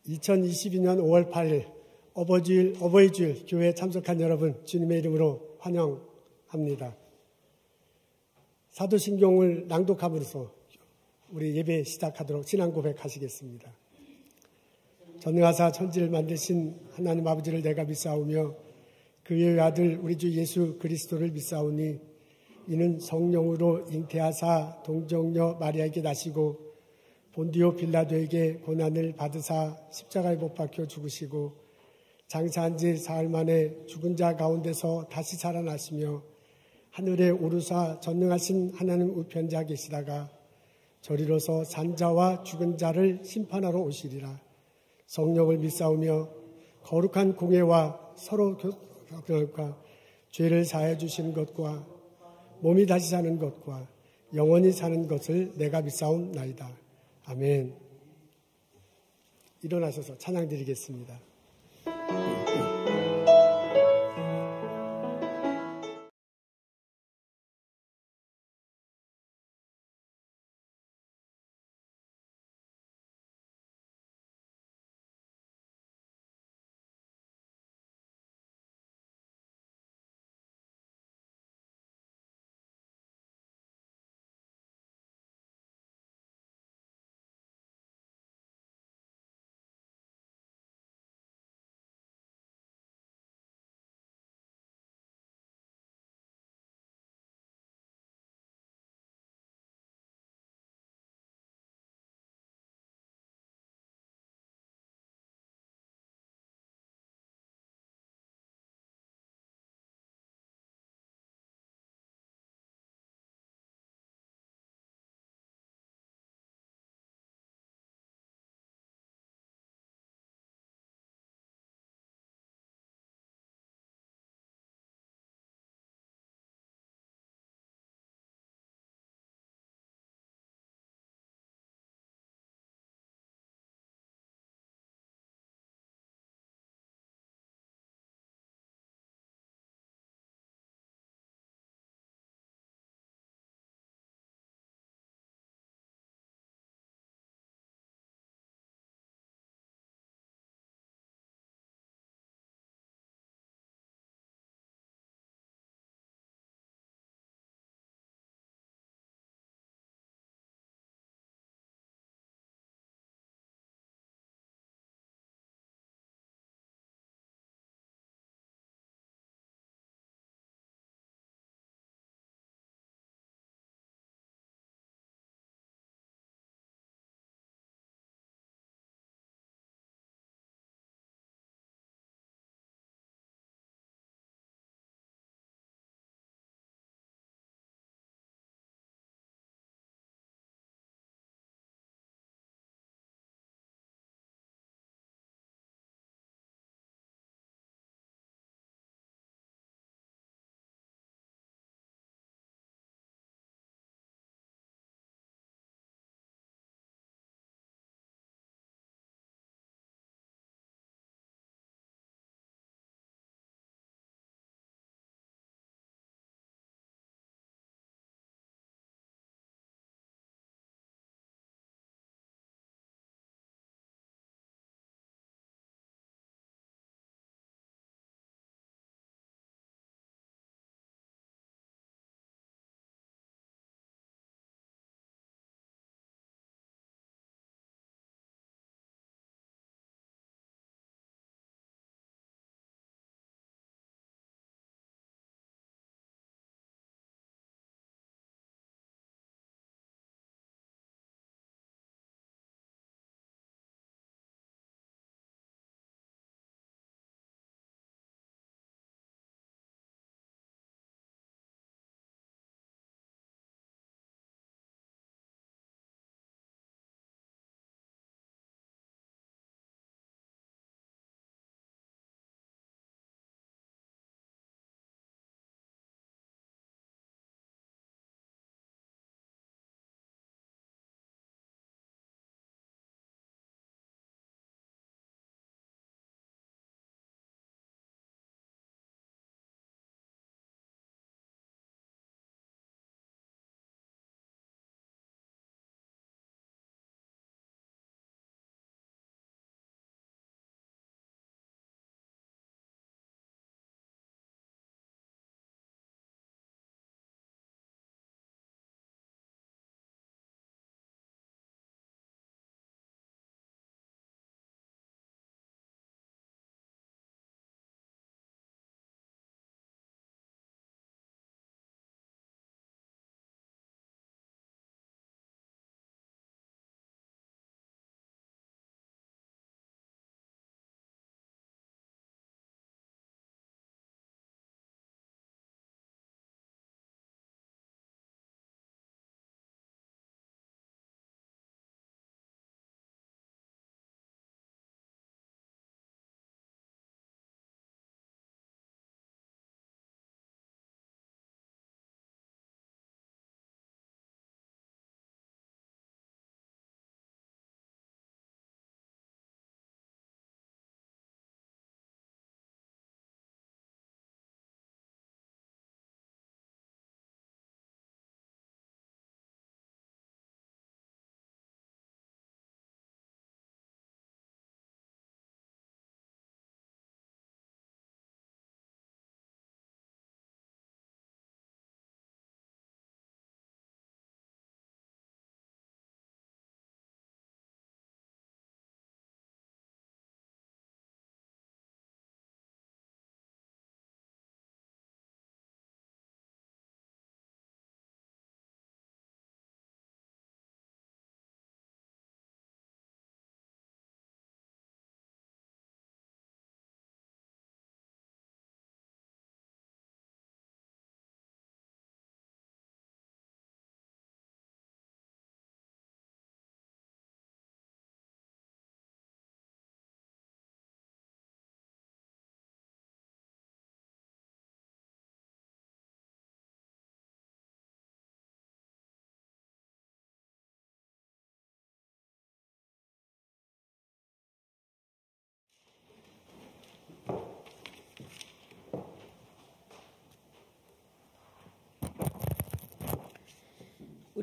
2022년 5월 8일 어버이 주일 교회에 참석한 여러분 주님의 이름으로 환영합니다. 사도신경을 낭독함으로써 우리 예배 시작하도록 신앙 고백하시겠습니다. 전능하사 천지를 만드신 하나님 아버지를 내가 믿사오며 그의 아들 우리 주 예수 그리스도를 믿사오니 이는 성령으로 잉태하사 동정녀 마리아에게 나시고 본디오 빌라도에게 고난을 받으사 십자가에 못 박혀 죽으시고 장사한 지 사흘 만에 죽은 자 가운데서 다시 살아나시며 하늘에 오르사 전능하신 하나님 우편자 계시다가 저리로서 산자와 죽은 자를 심판하러 오시리라. 성령을 믿사오며 거룩한 공예와 서로 교통과 죄를 사해 주시는 것과 몸이 다시 사는 것과 영원히 사는 것을 내가 믿사옵나이다. 아멘. 일어나셔서 찬양 드리겠습니다.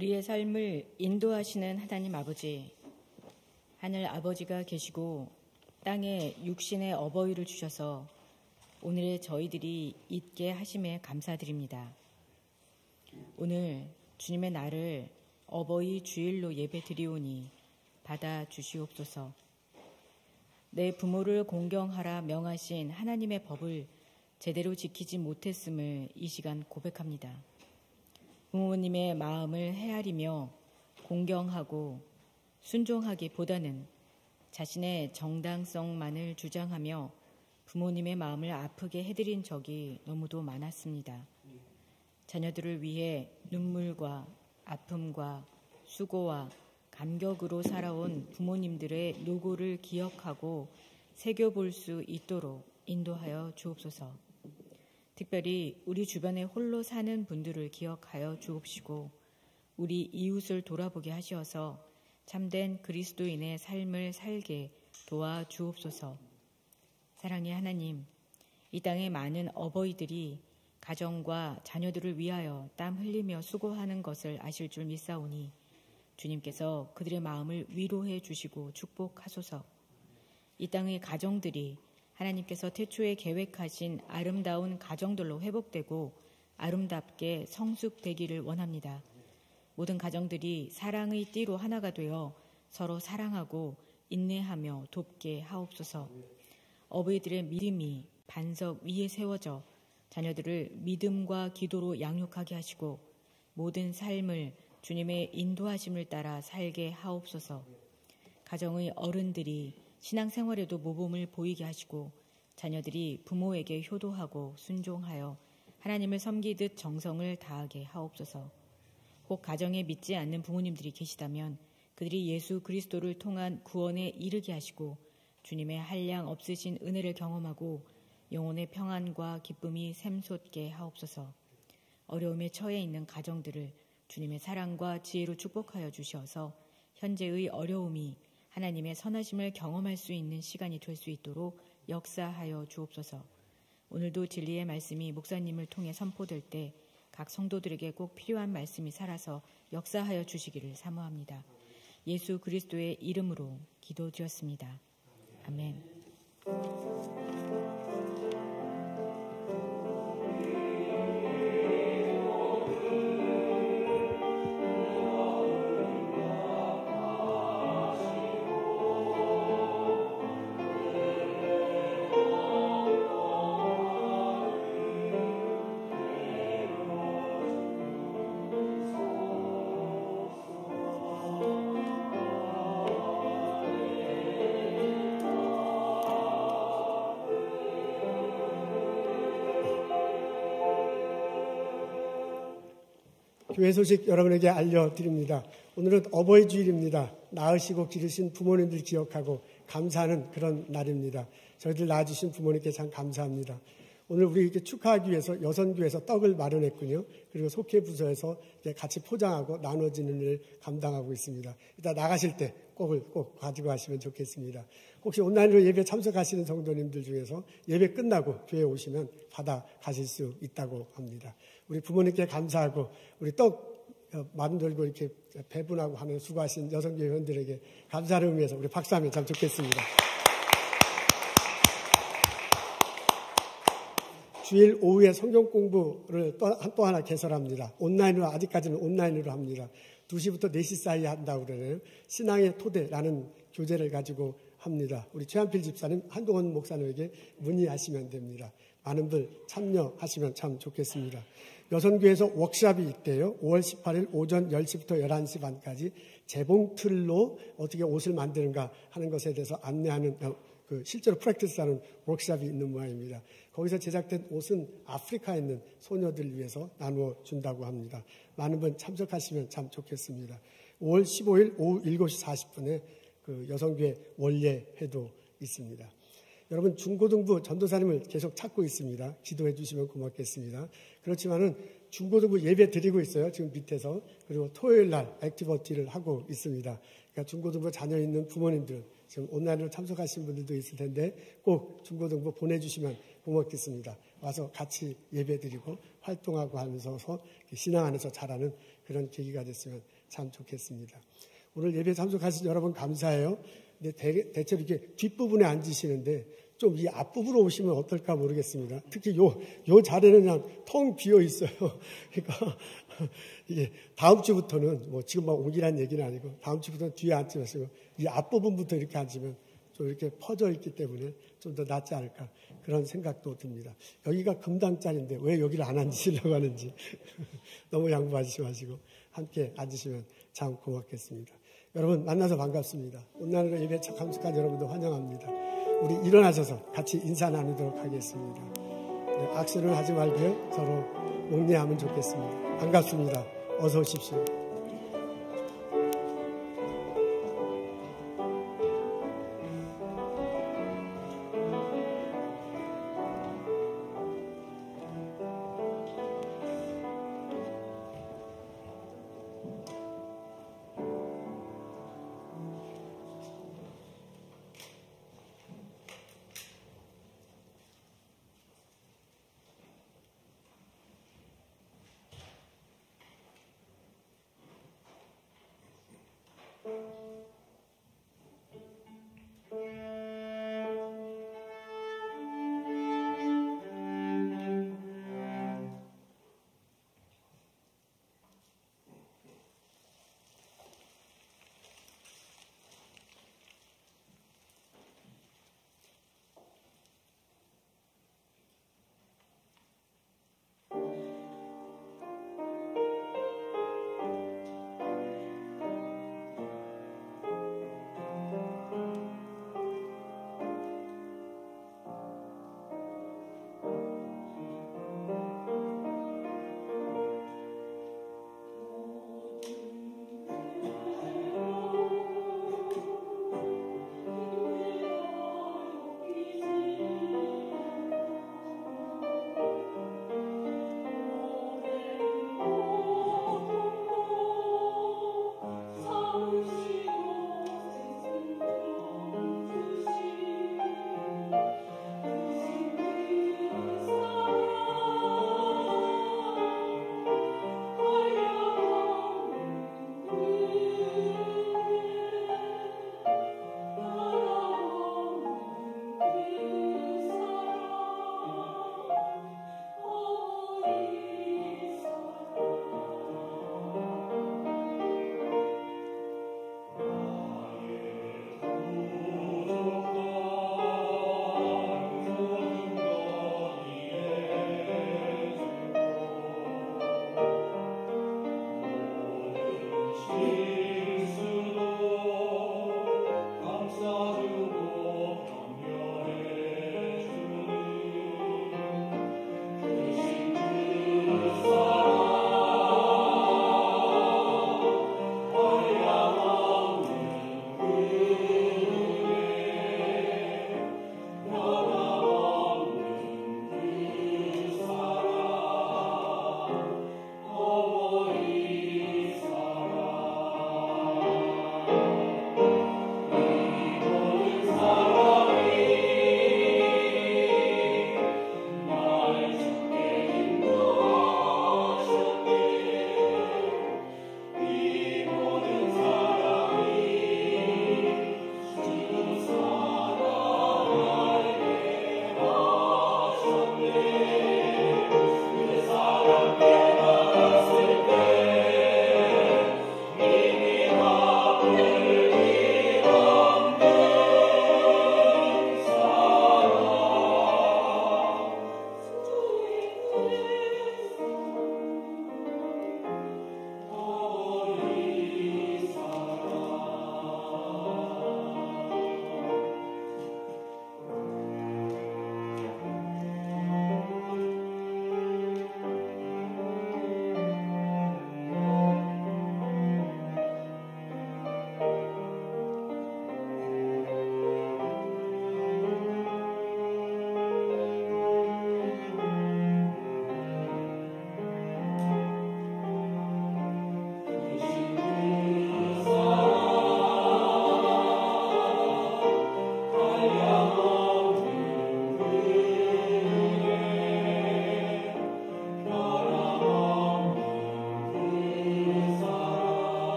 우리의 삶을 인도하시는 하나님 아버지, 하늘 아버지가 계시고 땅에 육신의 어버이를 주셔서 오늘의 저희들이 있게 하심에 감사드립니다. 오늘 주님의 날을 어버이 주일로 예배 드리오니 받아 주시옵소서. 내 부모를 공경하라 명하신 하나님의 법을 제대로 지키지 못했음을 이 시간 고백합니다. 부모님의 마음을 헤아리며 공경하고 순종하기보다는 자신의 정당성만을 주장하며 부모님의 마음을 아프게 해드린 적이 너무도 많았습니다. 자녀들을 위해 눈물과 아픔과 수고와 감격으로 살아온 부모님들의 노고를 기억하고 새겨볼 수 있도록 인도하여 주옵소서. 특별히 우리 주변에 홀로 사는 분들을 기억하여 주옵시고 우리 이웃을 돌아보게 하셔서 참된 그리스도인의 삶을 살게 도와 주옵소서. 사랑의 하나님, 이 땅의 많은 어버이들이 가정과 자녀들을 위하여 땀 흘리며 수고하는 것을 아실 줄 믿사오니 주님께서 그들의 마음을 위로해 주시고 축복하소서. 이 땅의 가정들이 하나님께서 태초에 계획하신 아름다운 가정들로 회복되고 아름답게 성숙되기를 원합니다. 모든 가정들이 사랑의 띠로 하나가 되어 서로 사랑하고 인내하며 돕게 하옵소서. 어버이들의 믿음이 반석 위에 세워져 자녀들을 믿음과 기도로 양육하게 하시고 모든 삶을 주님의 인도하심을 따라 살게 하옵소서. 가정의 어른들이 신앙생활에도 모범을 보이게 하시고 자녀들이 부모에게 효도하고 순종하여 하나님을 섬기듯 정성을 다하게 하옵소서. 혹 가정에 믿지 않는 부모님들이 계시다면 그들이 예수 그리스도를 통한 구원에 이르게 하시고 주님의 한량 없으신 은혜를 경험하고 영혼의 평안과 기쁨이 샘솟게 하옵소서. 어려움에 처해 있는 가정들을 주님의 사랑과 지혜로 축복하여 주셔서 현재의 어려움이 하나님의 선하심을 경험할 수 있는 시간이 될 수 있도록 역사하여 주옵소서. 오늘도 진리의 말씀이 목사님을 통해 선포될 때 각 성도들에게 꼭 필요한 말씀이 살아서 역사하여 주시기를 사모합니다. 예수 그리스도의 이름으로 기도드렸습니다. 아멘. 교회 소식 여러분에게 알려드립니다. 오늘은 어버이 주일입니다. 낳으시고 기르신 부모님들 기억하고 감사하는 그런 날입니다. 저희들 낳아주신 부모님께 참 감사합니다. 오늘 우리 이렇게 축하하기 위해서 여선교에서 떡을 마련했군요. 그리고 속회부서에서 같이 포장하고 나눠지는 일을 감당하고 있습니다. 이따 나가실 때 떡을 꼭 가지고 가시면 좋겠습니다. 혹시 온라인으로 예배 참석하시는 성도님들 중에서 예배 끝나고 교회에 오시면 받아 가실 수 있다고 합니다. 우리 부모님께 감사하고 우리 떡 만들고 이렇게 배분하고 하는 수고하신 여성교회 회원들에게 감사를 의미해서 우리 박수하면 참 좋겠습니다. 주일 오후에 성경 공부를 또 하나 개설합니다. 온라인으로, 아직까지는 온라인으로 합니다. 2시부터 4시 사이에 한다고 그러네요. 신앙의 토대라는 교재를 가지고 합니다. 우리 최한필 집사님, 한동원 목사님에게 문의하시면 됩니다. 많은 분들 참여하시면 참 좋겠습니다. 여성교회에서 워크숍이 있대요. 5월 18일 오전 10시부터 11시 반까지 재봉틀로 어떻게 옷을 만드는가 하는 것에 대해서 안내하는 실제로 프랙티스하는 워크숍이 있는 모양입니다. 거기서 제작된 옷은 아프리카에 있는 소녀들을 위해서 나누어 준다고 합니다. 많은 분 참석하시면 참 좋겠습니다. 5월 15일 오후 7시 40분에 그 여성교회 원례회도 있습니다. 여러분 중고등부 전도사님을 계속 찾고 있습니다. 기도해 주시면 고맙겠습니다. 그렇지만은 중고등부 예배 드리고 있어요. 지금 밑에서. 그리고 토요일 날 액티비티를 하고 있습니다. 그러니까 중고등부 자녀 있는 부모님들은 지금 온라인으로 참석하신 분들도 있을 텐데 꼭 중고등부 보내주시면 고맙겠습니다. 와서 같이 예배드리고 활동하고 하면서 신앙 안에서 자라는 그런 계기가 됐으면 참 좋겠습니다. 오늘 예배 참석하신 여러분 감사해요. 근데 대체로 이렇게 뒷부분에 앉으시는데 좀 이 앞부분으로 오시면 어떨까 모르겠습니다. 특히 요 자리는 그냥 텅 비어 있어요. 그러니까 이게 다음 주부터는 뭐 지금 막 오기란 얘기는 아니고 다음 주부터는 뒤에 앉지 마시고 이 앞부분부터 이렇게 앉으면 좀 이렇게 퍼져 있기 때문에 좀 더 낫지 않을까 그런 생각도 듭니다. 여기가 금당자리인데 왜 여기를 안 앉으시려고 하는지 너무 양보하시지 마시고 함께 앉으시면 참 고맙겠습니다. 여러분 만나서 반갑습니다. 온라인으로 예배 참석한 여러분도 환영합니다. 우리 일어나셔서 같이 인사 나누도록 하겠습니다. 네, 악수를 하지 말고요. 서로 옥례하면 좋겠습니다. 반갑습니다. 어서 오십시오.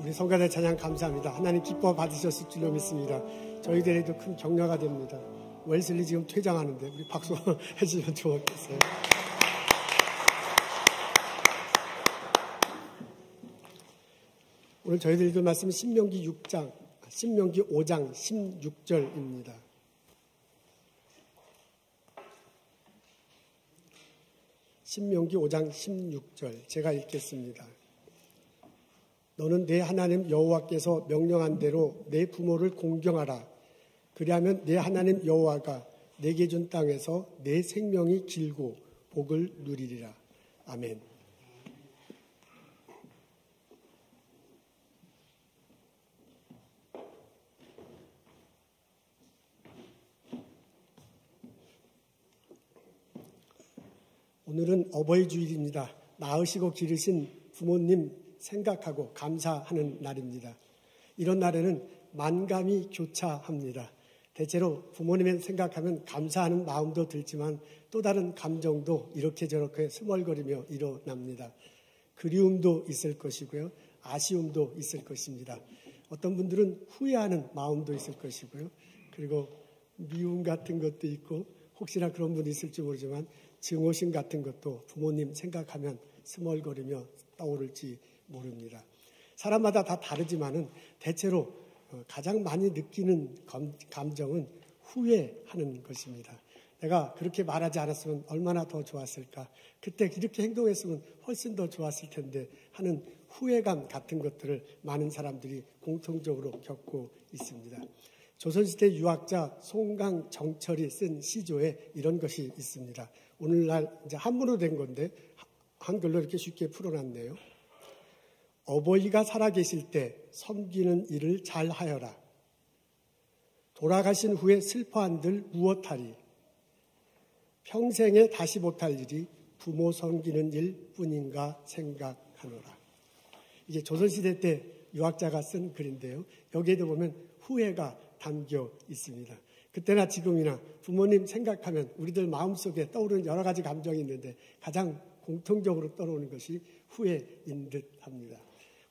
우리 성가대 찬양 감사합니다. 하나님 기뻐 받으셨을 줄로 믿습니다. 저희들에도 큰 격려가 됩니다. 웰슬리 지금 퇴장하는데 우리 박수 해주시면 좋겠어요. 오늘 저희들 읽을 말씀은 신명기 5장 16절입니다. 신명기 5장 16절 제가 읽겠습니다. 너는 내 하나님 여호와께서 명령한 대로 내 부모를 공경하라. 그리하면 내 하나님 여호와가 내게 준 땅에서 내 생명이 길고 복을 누리리라. 아멘. 오늘은 어버이 주일입니다. 낳으시고 기르신 부모님 생각하고 감사하는 날입니다. 이런 날에는 만감이 교차합니다. 대체로 부모님을 생각하면 감사하는 마음도 들지만 또 다른 감정도 이렇게 저렇게 스멀거리며 일어납니다. 그리움도 있을 것이고요. 아쉬움도 있을 것입니다. 어떤 분들은 후회하는 마음도 있을 것이고요. 그리고 미움 같은 것도 있고 혹시나 그런 분이 있을지 모르지만 증오심 같은 것도 부모님 생각하면 스멀거리며 떠오를지 모릅니다. 사람마다 다 다르지만은 대체로 가장 많이 느끼는 감정은 후회하는 것입니다. 내가 그렇게 말하지 않았으면 얼마나 더 좋았을까? 그때 이렇게 행동했으면 훨씬 더 좋았을 텐데 하는 후회감 같은 것들을 많은 사람들이 공통적으로 겪고 있습니다. 조선시대 유학자 송강정철이 쓴 시조에 이런 것이 있습니다. 오늘날 이제 한문으로 된 건데 한글로 이렇게 쉽게 풀어놨네요. 어버이가 살아계실 때 섬기는 일을 잘 하여라. 돌아가신 후에 슬퍼한들 무엇하리. 평생에 다시 못할 일이 부모 섬기는 일뿐인가 생각하노라. 이게 조선시대 때 유학자가 쓴 글인데요. 여기에도 보면 후회가 담겨 있습니다. 그때나 지금이나 부모님 생각하면 우리들 마음속에 떠오르는 여러 가지 감정이 있는데 가장 공통적으로 떠오르는 것이 후회인 듯 합니다.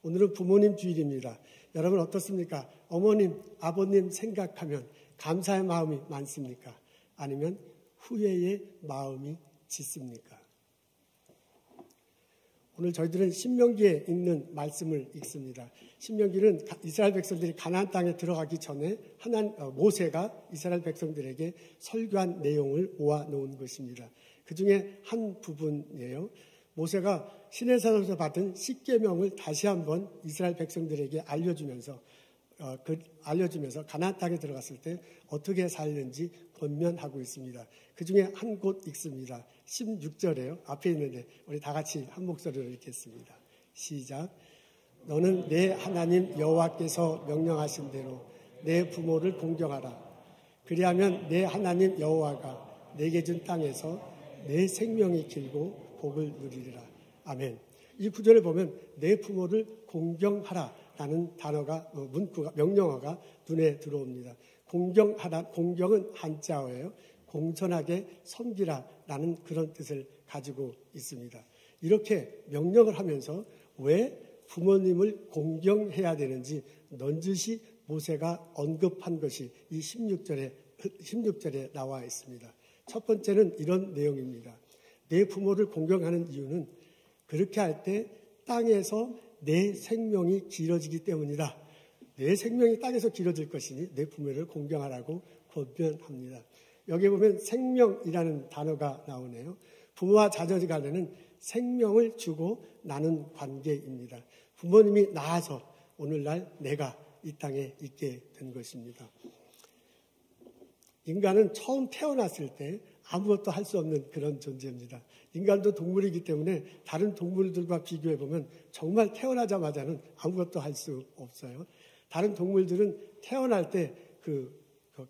오늘은 부모님 주일입니다. 여러분 어떻습니까? 어머님, 아버님 생각하면 감사의 마음이 많습니까? 아니면 후회의 마음이 짙습니까? 오늘 저희들은 신명기에 있는 말씀을 읽습니다. 신명기는 이스라엘 백성들이 가나안 땅에 들어가기 전에 모세가 이스라엘 백성들에게 설교한 내용을 모아놓은 것입니다. 그 중에 한 부분이에요. 모세가 시내산에서 받은 십계명을 다시 한번 이스라엘 백성들에게 알려주면서 가나안 땅에 들어갔을 때 어떻게 살는지 권면하고 있습니다. 그 중에 한 곳 읽습니다. 16절에요. 앞에 있는데 우리 다 같이 한 목소리로 읽겠습니다. 시작. 너는 내 하나님 여호와께서 명령하신 대로 내 부모를 공경하라. 그리하면 내 하나님 여호와가 내게 준 땅에서 내 생명이 길고 복을 누리리라. 아멘. 이 구절을 보면 내 부모를 공경하라라는 단어가 문구가 명령어가 눈에 들어옵니다. 공경하라. 공경은 한자어예요. 공손하게 섬기라라는 그런 뜻을 가지고 있습니다. 이렇게 명령을 하면서 왜 부모님을 공경해야 되는지 넌지시 모세가 언급한 것이 이 16절에 나와 있습니다. 첫 번째는 이런 내용입니다. 내 부모를 공경하는 이유는 그렇게 할 때 땅에서 내 생명이 길어지기 때문이다. 내 생명이 땅에서 길어질 것이니 내 부모를 공경하라고 권면합니다. 여기 보면 생명이라는 단어가 나오네요. 부모와 자녀 간에는 생명을 주고 나눈 관계입니다. 부모님이 낳아서 오늘날 내가 이 땅에 있게 된 것입니다. 인간은 처음 태어났을 때 아무것도 할 수 없는 그런 존재입니다. 인간도 동물이기 때문에 다른 동물들과 비교해보면 정말 태어나자마자는 아무것도 할 수 없어요. 다른 동물들은 태어날 때 그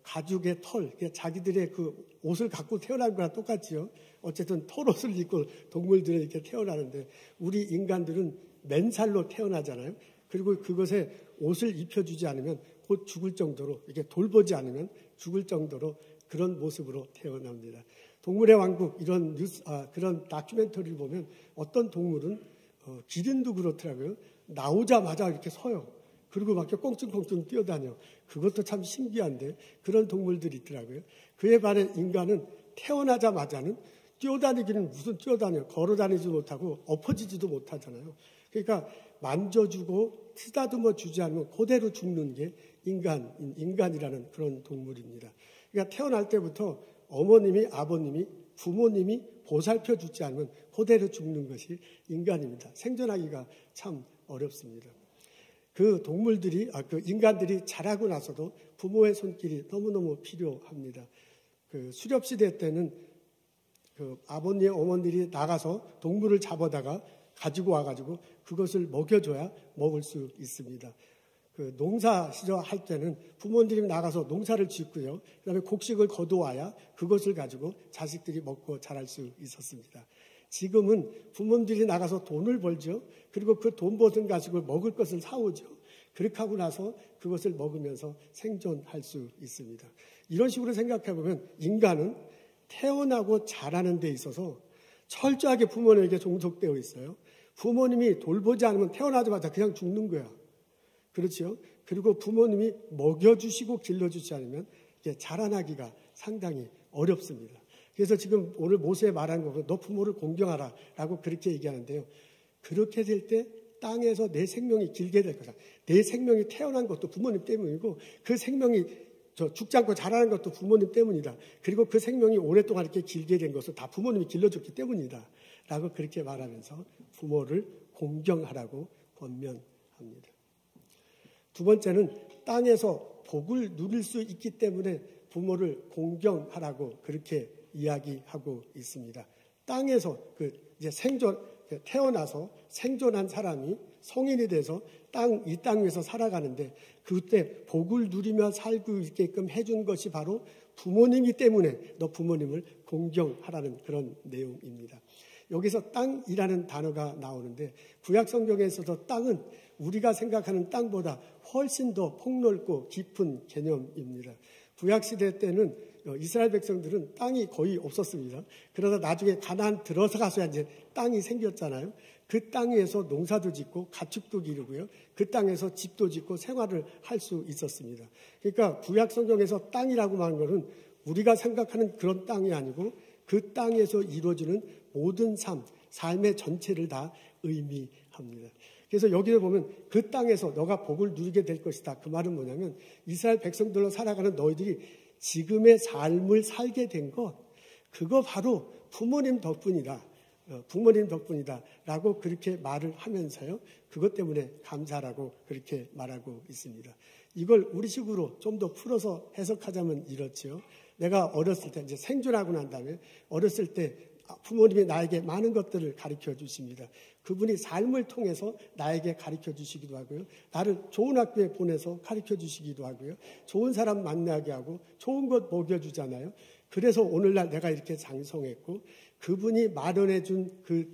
가죽의 털, 자기들의 그 옷을 갖고 태어난 거랑 똑같지요. 어쨌든 털옷을 입고 동물들은 이렇게 태어나는데 우리 인간들은 맨살로 태어나잖아요. 그리고 그것에 옷을 입혀주지 않으면 곧 죽을 정도로 이렇게 돌보지 않으면 죽을 정도로 그런 모습으로 태어납니다. 동물의 왕국 이런 그런 다큐멘터리를 보면 어떤 동물은 기린도 그렇더라고요. 나오자마자 이렇게 서요. 그리고 막 이렇게 꽁충꽁충 뛰어다녀. 그것도 참 신기한데 그런 동물들이 있더라고요. 그에 반해 인간은 태어나자마자는 뛰어다니기는 무슨 뛰어다녀. 걸어다니지도 못하고 엎어지지도 못하잖아요. 그러니까 만져주고 쓰다듬어 주지 않으면 그대로 죽는 게 인간이라는 그런 동물입니다. 그러니까 태어날 때부터 어머님이, 아버님이, 부모님이 보살펴 주지 않으면 그대로 죽는 것이 인간입니다. 생존하기가 참 어렵습니다. 그 인간들이 자라고 나서도 부모의 손길이 너무너무 필요합니다. 그 수렵시대 때는 그 아버님, 어머니들이 나가서 동물을 잡아다가 가지고 와가지고 그것을 먹여줘야 먹을 수 있습니다. 그 농사 시절 할 때는 부모님이 나가서 농사를 짓고요. 그 다음에 곡식을 거두어와야 그것을 가지고 자식들이 먹고 자랄 수 있었습니다. 지금은 부모님들이 나가서 돈을 벌죠. 그리고 그 돈 버는 가지고 먹을 것을 사오죠. 그렇게 하고 나서 그것을 먹으면서 생존할 수 있습니다. 이런 식으로 생각해 보면 인간은 태어나고 자라는 데 있어서 철저하게 부모님에게 종속되어 있어요. 부모님이 돌보지 않으면 태어나자마자 그냥 죽는 거야. 그렇죠? 그리고 부모님이 먹여주시고 길러주지 않으면 자라나기가 상당히 어렵습니다. 그래서 지금 오늘 모세에 말한 거고 너 부모를 공경하라 라고 그렇게 얘기하는데요. 그렇게 될 때 땅에서 내 생명이 길게 될 거다. 내 생명이 태어난 것도 부모님 때문이고 그 생명이 죽지 않고 자라는 것도 부모님 때문이다. 그리고 그 생명이 오랫동안 이렇게 길게 된 것은 다 부모님이 길러줬기 때문이다. 라고 그렇게 말하면서 부모를 공경하라고 권면합니다. 두 번째는 땅에서 복을 누릴 수 있기 때문에 부모를 공경하라고 그렇게 이야기하고 있습니다. 땅에서 이제 태어나서 생존한 사람이 성인이 돼서 이 땅 위에서 살아가는데 그때 복을 누리며 살고 있게끔 해준 것이 바로 부모님이기 때문에 너 부모님을 공경하라는 그런 내용입니다. 여기서 땅이라는 단어가 나오는데 구약 성경에 있어서 땅은 우리가 생각하는 땅보다 훨씬 더 폭넓고 깊은 개념입니다. 구약 시대 때는 이스라엘 백성들은 땅이 거의 없었습니다. 그러다 나중에 가나안 들어서가서야 이제 땅이 생겼잖아요. 그 땅 위에서 농사도 짓고 가축도 기르고요. 그 땅에서 집도 짓고 생활을 할 수 있었습니다. 그러니까 구약 성경에서 땅이라고 말하는 것은 우리가 생각하는 그런 땅이 아니고 그 땅에서 이루어지는 모든 삶의 전체를 다 의미합니다. 그래서 여기에 보면 그 땅에서 너가 복을 누리게 될 것이다. 그 말은 뭐냐면 이스라엘 백성들로 살아가는 너희들이 지금의 삶을 살게 된 것, 그거 바로 부모님 덕분이다. 부모님 덕분이다. 라고 그렇게 말을 하면서요. 그것 때문에 감사라고 그렇게 말하고 있습니다. 이걸 우리식으로 좀 더 풀어서 해석하자면 이렇죠. 내가 어렸을 때 이제 생존하고 난 다음에 어렸을 때 부모님이 나에게 많은 것들을 가르쳐 주십니다. 그분이 삶을 통해서 나에게 가르쳐 주시기도 하고요. 나를 좋은 학교에 보내서 가르쳐 주시기도 하고요. 좋은 사람 만나게 하고 좋은 것 먹여주잖아요. 그래서 오늘날 내가 이렇게 장성했고 그분이 마련해 준 그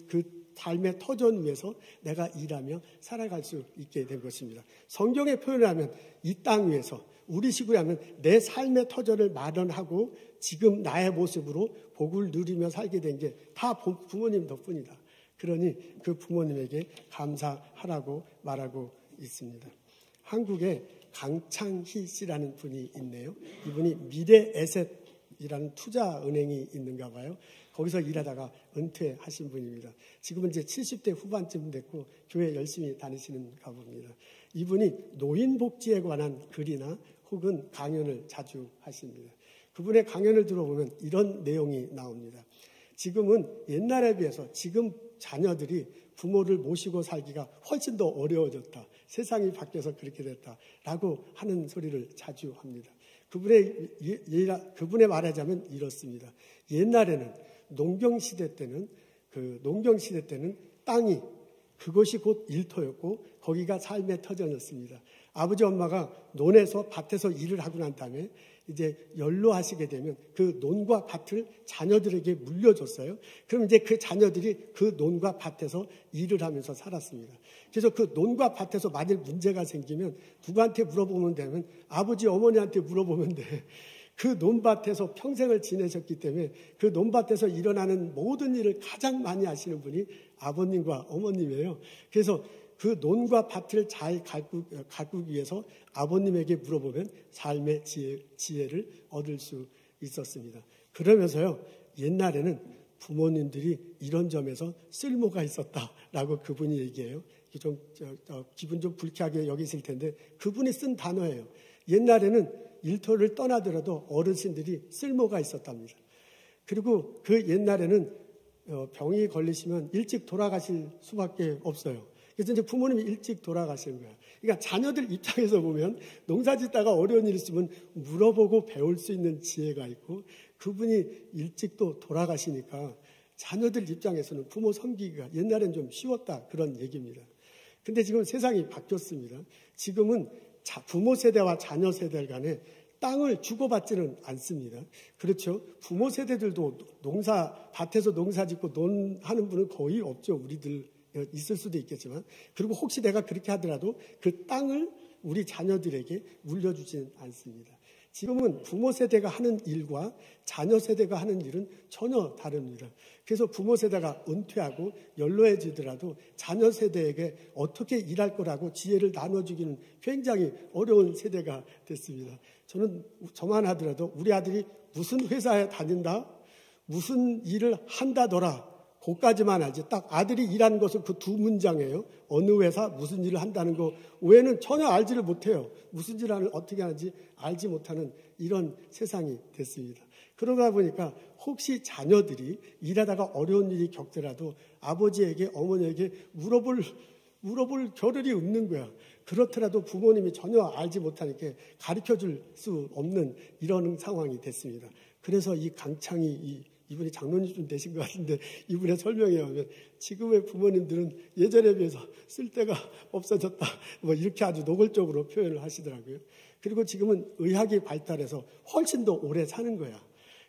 삶의 터전 위에서 내가 일하며 살아갈 수 있게 된 것입니다. 성경의 표현을 하면 이 땅 위에서 우리식으로 하면 내 삶의 터전을 마련하고 지금 나의 모습으로 복을 누리며 살게 된 게 다 부모님 덕분이다. 그러니 그 부모님에게 감사하라고 말하고 있습니다. 한국에 강창희 씨라는 분이 있네요. 이분이 미래에셋이라는 투자은행이 있는가 봐요. 거기서 일하다가 은퇴하신 분입니다. 지금은 이제 70대 후반쯤 됐고 교회 열심히 다니시는가 봅니다. 이분이 노인복지에 관한 글이나 혹은 강연을 자주 하십니다. 그분의 강연을 들어보면 이런 내용이 나옵니다. 지금은 옛날에 비해서 지금 자녀들이 부모를 모시고 살기가 훨씬 더 어려워졌다. 세상이 바뀌어서 그렇게 됐다라고 하는 소리를 자주 합니다. 그분의 말하자면 이렇습니다. 옛날에는 농경시대 때는 땅이 그것이 곧 일터였고 거기가 삶의 터전이었습니다. 아버지 엄마가 논에서 밭에서 일을 하고 난 다음에 이제 연로하시게 되면 그 논과 밭을 자녀들에게 물려줬어요. 그럼 이제 그 자녀들이 그 논과 밭에서 일을 하면서 살았습니다. 그래서 그 논과 밭에서 만일 문제가 생기면 누구한테 물어보면 되면 아버지 어머니한테 물어보면 돼. 그 논밭에서 평생을 지내셨기 때문에 그 논밭에서 일어나는 모든 일을 가장 많이 하시는 분이 아버님과 어머님이에요. 그래서 그 논과 밭을 잘 가꾸기 위해서 아버님에게 물어보면 삶의 지혜를 얻을 수 있었습니다. 그러면서요, 옛날에는 부모님들이 이런 점에서 쓸모가 있었다라고 그분이 얘기해요. 좀 기분 좀 불쾌하게 여기실 텐데 그분이 쓴 단어예요. 옛날에는 일터를 떠나더라도 어르신들이 쓸모가 있었답니다. 그리고 그 옛날에는 병이 걸리시면 일찍 돌아가실 수밖에 없어요. 그래서 이제 부모님이 일찍 돌아가시는 거야. 그러니까 자녀들 입장에서 보면 농사 짓다가 어려운 일 있으면 물어보고 배울 수 있는 지혜가 있고, 그분이 일찍 또 돌아가시니까 자녀들 입장에서는 부모 섬기기가 옛날엔 좀 쉬웠다, 그런 얘기입니다. 근데 지금 세상이 바뀌었습니다. 지금은 부모 세대와 자녀 세대 간에 땅을 주고받지는 않습니다. 그렇죠? 부모 세대들도 밭에서 농사 짓고 논하는 분은 거의 없죠. 우리들 있을 수도 있겠지만. 그리고 혹시 내가 그렇게 하더라도 그 땅을 우리 자녀들에게 물려주지는 않습니다. 지금은 부모 세대가 하는 일과 자녀 세대가 하는 일은 전혀 다릅니다. 그래서 부모 세대가 은퇴하고 연로해지더라도 자녀 세대에게 어떻게 일할 거라고 지혜를 나눠주기는 굉장히 어려운 세대가 됐습니다. 저만 하더라도 우리 아들이 무슨 회사에 다닌다, 무슨 일을 한다더라, 그까지만 알지. 딱 아들이 일하는 것은 그 두 문장이에요. 어느 회사 무슨 일을 한다는 거 외에는 전혀 알지를 못해요. 무슨 일을 어떻게 하는지 알지 못하는 이런 세상이 됐습니다. 그러다 보니까 혹시 자녀들이 일하다가 어려운 일이 겪더라도 아버지에게 어머니에게 물어볼 겨를이 없는 거야. 그렇더라도 부모님이 전혀 알지 못하니까 가르쳐줄 수 없는 이런 상황이 됐습니다. 그래서 이 강창이 이분이 장로님 좀 되신 것 같은데 이분의 설명에 하면 지금의 부모님들은 예전에 비해서 쓸데가 없어졌다, 뭐 이렇게 아주 노골적으로 표현을 하시더라고요. 그리고 지금은 의학이 발달해서 훨씬 더 오래 사는 거야.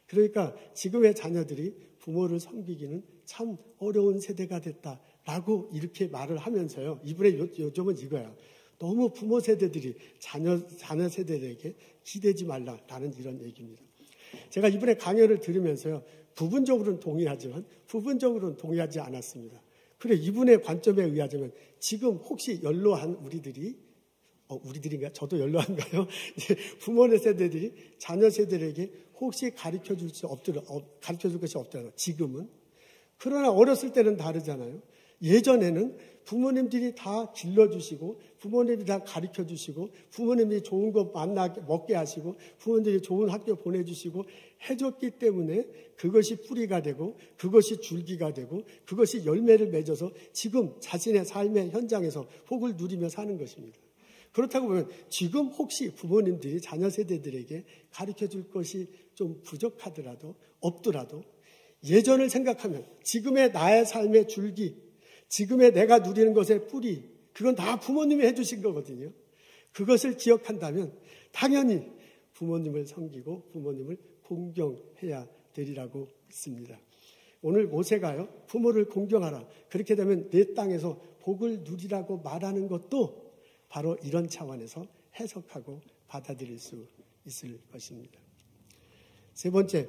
그러니까 지금의 자녀들이 부모를 섬기기는 참 어려운 세대가 됐다라고 이렇게 말을 하면서요, 이분의 요점은 이거야. 너무 부모 세대들이 자녀 세대들에게 기대지 말라라는 이런 얘기입니다. 제가 이분의 강연을 들으면서요, 부분적으로는 동의하지만 부분적으로는 동의하지 않았습니다. 그래, 이분의 관점에 의하자면 지금 혹시 연로한 우리들인가? 저도 연로한가요? 부모 세대들이 자녀 세대들에게 혹시 가르쳐줄 것이 없더라도 지금은, 그러나 어렸을 때는 다르잖아요. 예전에는 부모님들이 다 길러주시고 부모님이 다 가르쳐주시고 부모님이 좋은 거 먹게 하시고 부모님들이 좋은 학교 보내주시고 해줬기 때문에 그것이 뿌리가 되고 그것이 줄기가 되고 그것이 열매를 맺어서 지금 자신의 삶의 현장에서 복을 누리며 사는 것입니다. 그렇다고 보면 지금 혹시 부모님들이 자녀 세대들에게 가르쳐줄 것이 좀 부족하더라도 없더라도 예전을 생각하면 지금의 나의 삶의 줄기, 지금의 내가 누리는 것의 뿌리, 그건 다 부모님이 해주신 거거든요. 그것을 기억한다면 당연히 부모님을 섬기고 부모님을 공경해야 되리라고 믿습니다. 오늘 모세가요, 부모를 공경하라, 그렇게 되면 내 땅에서 복을 누리라고 말하는 것도 바로 이런 차원에서 해석하고 받아들일 수 있을 것입니다. 세 번째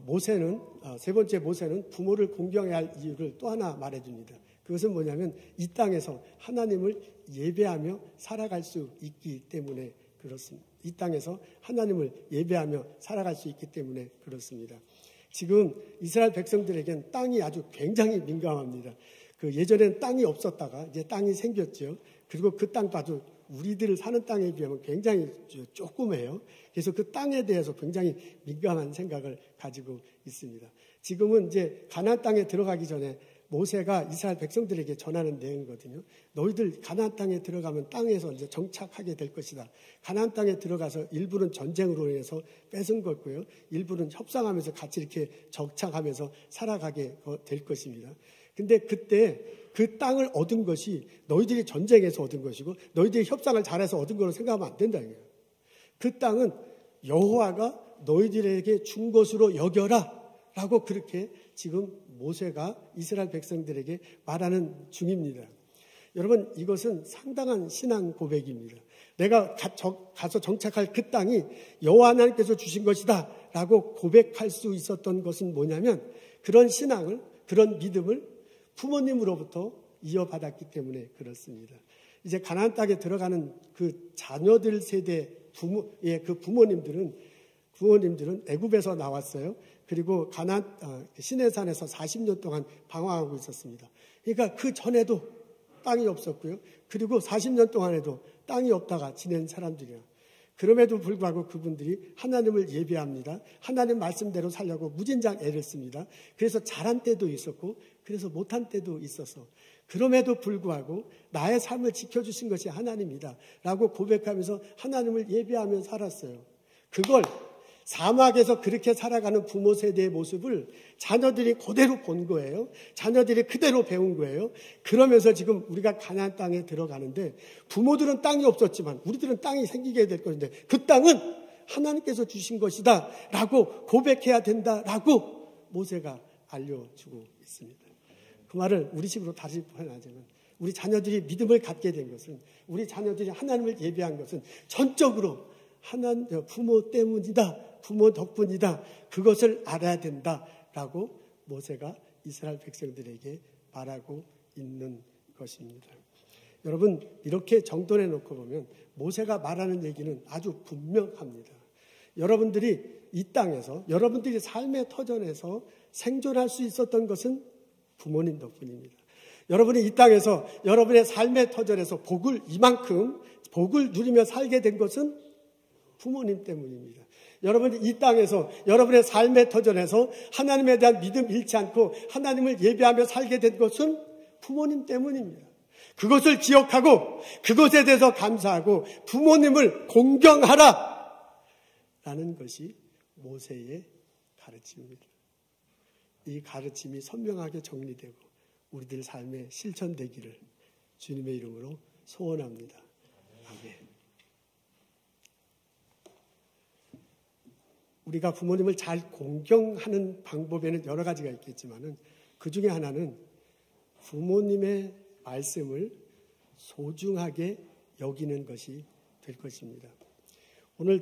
모세는 부모를 공경해야 할 이유를 또 하나 말해줍니다. 그것은 뭐냐면 이 땅에서 하나님을 예배하며 살아갈 수 있기 때문에 그렇습니다. 이 땅에서 하나님을 예배하며 살아갈 수 있기 때문에 그렇습니다. 지금 이스라엘 백성들에겐 땅이 아주 굉장히 민감합니다. 예전에는 땅이 없었다가 이제 땅이 생겼죠. 그리고 그 땅도 아주 우리들 사는 땅에 비하면 굉장히 조그매요. 그래서 그 땅에 대해서 굉장히 민감한 생각을 가지고 있습니다. 지금은 이제 가나안 땅에 들어가기 전에 모세가 이스라엘 백성들에게 전하는 내용이거든요. 너희들 가나안 땅에 들어가면 땅에서 이제 정착하게 될 것이다. 가나안 땅에 들어가서 일부는 전쟁으로 인해서 뺏은 거고요. 일부는 협상하면서 같이 이렇게 정착하면서 살아가게 될 것입니다. 근데 그때 그 땅을 얻은 것이 너희들이 전쟁에서 얻은 것이고 너희들이 협상을 잘해서 얻은 거로 생각하면 안 된다 이거예요. 그 땅은 여호와가 너희들에게 준 것으로 여겨라 라고 그렇게 지금 모세가 이스라엘 백성들에게 말하는 중입니다. 여러분, 이것은 상당한 신앙 고백입니다. 내가 가서 정착할 그 땅이 여호와 하나님께서 주신 것이다 라고 고백할 수 있었던 것은 뭐냐면, 그런 신앙을, 그런 믿음을 부모님으로부터 이어받았기 때문에 그렇습니다. 이제 가나안 땅에 들어가는 그 자녀들 세대 그 부모님들은 애굽에서 나왔어요. 그리고 시내산에서 40년 동안 방황하고 있었습니다. 그러니까 그 전에도 땅이 없었고요. 그리고 40년 동안에도 땅이 없다가 지낸 사람들이에요. 그럼에도 불구하고 그분들이 하나님을 예배합니다. 하나님 말씀대로 살려고 무진장 애를 씁니다. 그래서 잘한 때도 있었고, 그래서 못한 때도 있어서, 그럼에도 불구하고 나의 삶을 지켜주신 것이 하나님이다 라고 고백하면서 하나님을 예배하며 살았어요. 그걸 사막에서 그렇게 살아가는 부모 세대의 모습을 자녀들이 그대로 본 거예요. 자녀들이 그대로 배운 거예요. 그러면서 지금 우리가 가나안 땅에 들어가는데, 부모들은 땅이 없었지만 우리들은 땅이 생기게 될 것인데, 그 땅은 하나님께서 주신 것이다 라고 고백해야 된다 라고 모세가 알려주고 있습니다. 그 말을 우리 식으로 다시 표현하자면, 우리 자녀들이 믿음을 갖게 된 것은, 우리 자녀들이 하나님을 예배한 것은 전적으로 부모 때문이다, 부모 덕분이다, 그것을 알아야 된다라고 모세가 이스라엘 백성들에게 말하고 있는 것입니다. 여러분, 이렇게 정돈해 놓고 보면 모세가 말하는 얘기는 아주 분명합니다. 여러분들이 이 땅에서, 여러분들이 삶의 터전에서 생존할 수 있었던 것은 부모님 덕분입니다. 여러분이 이 땅에서 여러분의 삶의 터전에서 이만큼 복을 누리며 살게 된 것은 부모님 때문입니다. 여러분이 이 땅에서 여러분의 삶의 터전에서 하나님에 대한 믿음 잃지 않고 하나님을 예배하며 살게 된 것은 부모님 때문입니다. 그것을 기억하고 그것에 대해서 감사하고 부모님을 공경하라 라는 것이 모세의 가르침입니다. 이 가르침이 선명하게 정리되고 우리들 삶에 실천되기를 주님의 이름으로 소원합니다. 아멘. 우리가 부모님을 잘 공경하는 방법에는 여러 가지가 있겠지만은 그 중에 하나는 부모님의 말씀을 소중하게 여기는 것이 될 것입니다. 오늘